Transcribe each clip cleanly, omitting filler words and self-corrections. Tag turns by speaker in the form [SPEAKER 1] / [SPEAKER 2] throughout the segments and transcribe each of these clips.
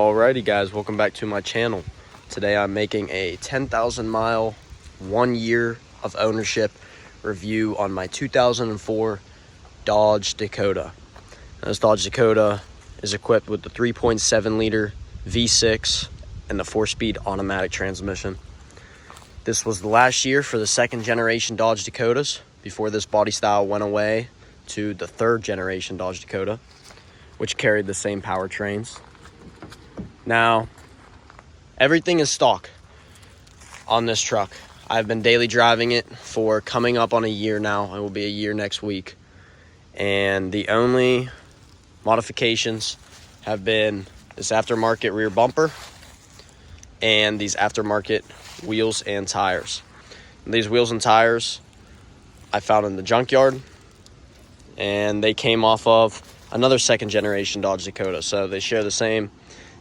[SPEAKER 1] Alrighty guys, welcome back to my channel. Today I'm making a 10,000 mile, 1 year of ownership review on my 2004 Dodge Dakota. Now, this Dodge Dakota is equipped with the 3.7 liter V6 and the 4-speed automatic transmission. This was the last year for the second generation Dodge Dakotas before this body style went away to the third generation Dodge Dakota, which carried the same powertrains. Now, everything is stock on this truck. I've been daily driving it for coming up on a year now. It will be a year next week. And the only modifications have been this aftermarket rear bumper and these aftermarket wheels and tires. And these wheels and tires I found in the junkyard, and they came off of another second generation Dodge Dakota. So they share the same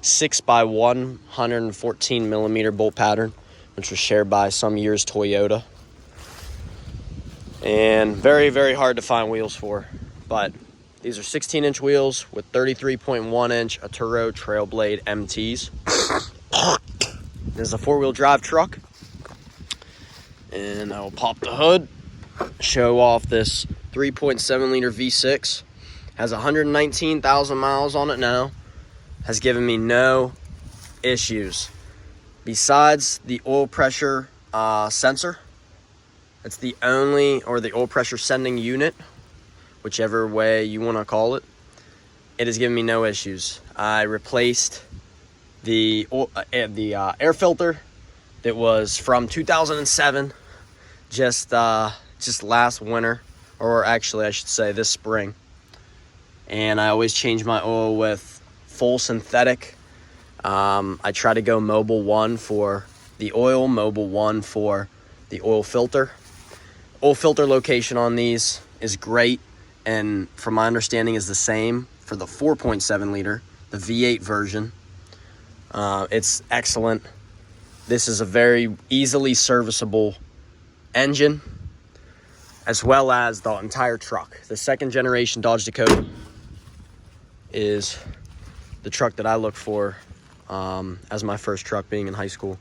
[SPEAKER 1] 6x114 millimeter bolt pattern, which was shared by some years Toyota, and very hard to find wheels for. But these are 16-inch wheels with 33.1-inch Aturo Trailblade MTs. This is a 4-wheel drive truck, and I will pop the hood, show off this 3.7 liter V6. Has 119,000 miles on it now. Has given me no issues besides the oil pressure sensor. It's the only, or the oil pressure sending unit, whichever way you want to call it. It has given me no issues. I replaced the air filter that was from 2007, just last winter, or actually I should say this spring. And I always change my oil with full synthetic. I try to go Mobil 1 for the oil, Mobil 1 for the oil filter. Oil filter location on these is great, and from my understanding is the same for the 4.7 liter, the V8 version. It's excellent. This is a very easily serviceable engine, as well as the entire truck. The second generation Dodge Dakota is the truck that I look for as my first truck, being in high school.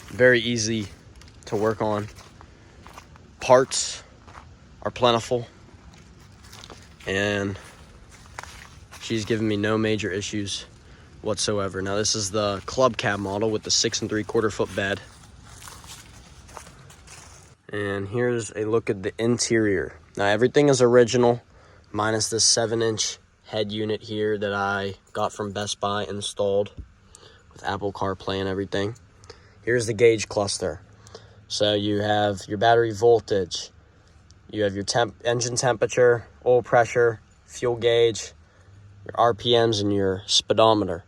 [SPEAKER 1] Very easy to work on. Parts are plentiful, and she's given me no major issues whatsoever. Now, this is the club cab model with the 6 3/4 foot bed. And here's a look at the interior. Now, everything is original, minus this 7-inch head unit here that I got from Best Buy installed with Apple CarPlay and everything. Here's the gauge cluster. So you have your battery voltage, you have your engine temperature, oil pressure, fuel gauge, your RPMs, and your speedometer.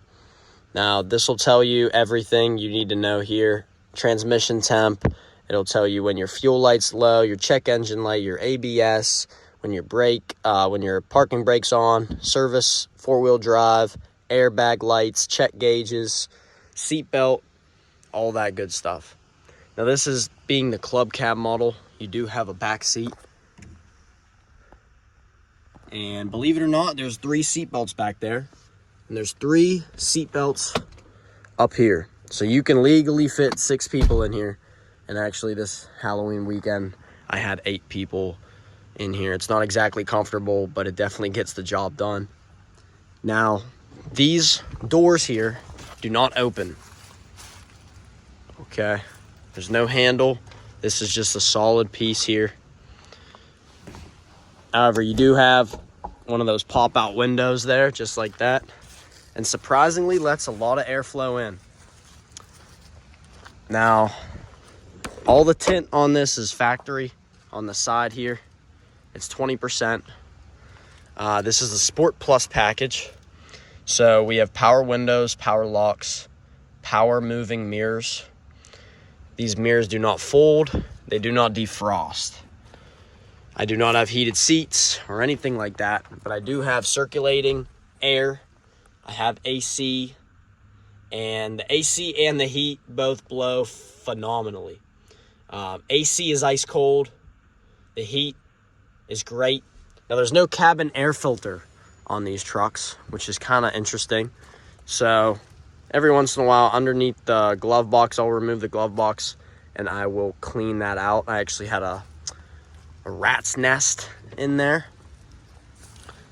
[SPEAKER 1] Now, this will tell you everything you need to know here. Transmission temp, it'll tell you when your fuel light's low, your check engine light, your ABS, when your parking brake's on, service, 4-wheel drive, airbag lights, check gauges, seat belt, all that good stuff. Now, this is being the club cab model. You do have a back seat. And believe it or not, there's 3 seat belts back there. And there's 3 seat belts up here. So you can legally fit 6 people in here. And actually, this Halloween weekend, I had 8 people in here. It's not exactly comfortable, but it definitely gets the job done. Now, these doors here do not open. Okay, there's no handle. This is just a solid piece here. However, you do have one of those pop-out windows there, just like that, and surprisingly lets a lot of airflow in. Now, all the tint on this is factory on the side here. It's 20%. This is the Sport Plus package. So we have power windows, power locks, power moving mirrors. These mirrors do not fold. They do not defrost. I do not have heated seats or anything like that, but I do have circulating air. I have AC, and the AC and the heat both blow phenomenally. AC is ice cold. The heat is great. Now, there's no cabin air filter on these trucks, which is kind of interesting. So every once in a while, underneath the glove box, I'll remove the glove box and I will clean that out. I actually had a rat's nest in there.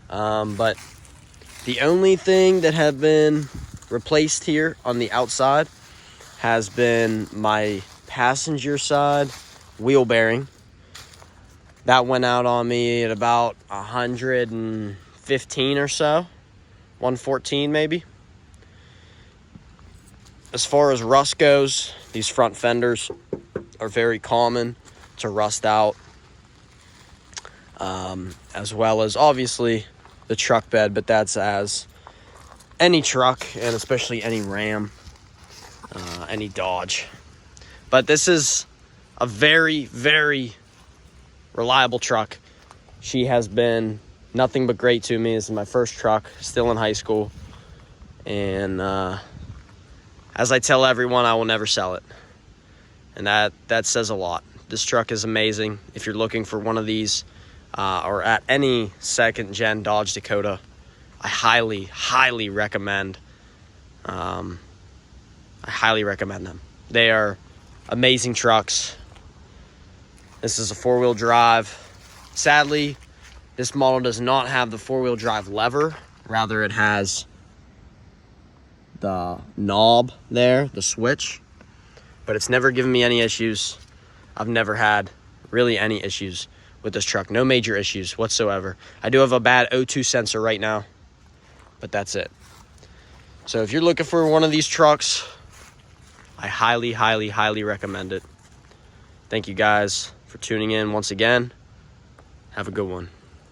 [SPEAKER 1] But the only thing that had been replaced here on the outside has been my passenger side wheel bearing. That went out on me at about 115 or so, 114 maybe. As far as rust goes, these front fenders are very common to rust out, as well as obviously the truck bed, but that's as any truck, and especially any Ram, any Dodge. But this is a very, very reliable truck. She has been nothing but great to me. This is my first truck, still in high school. And as I tell everyone, I will never sell it. And that says a lot. This truck is amazing. If you're looking for one of these, or at any second-gen Dodge Dakota, I highly, highly recommend. I highly recommend them. They are amazing trucks. This is a four-wheel drive. Sadly, this model does not have the four-wheel drive lever. Rather, it has the knob there, the switch. But it's never given me any issues. I've never had really any issues with this truck. No major issues whatsoever. I do have a bad O2 sensor right now, but that's it. So if you're looking for one of these trucks, I highly, highly, highly recommend it. Thank you guys for tuning in once again. Have a good one.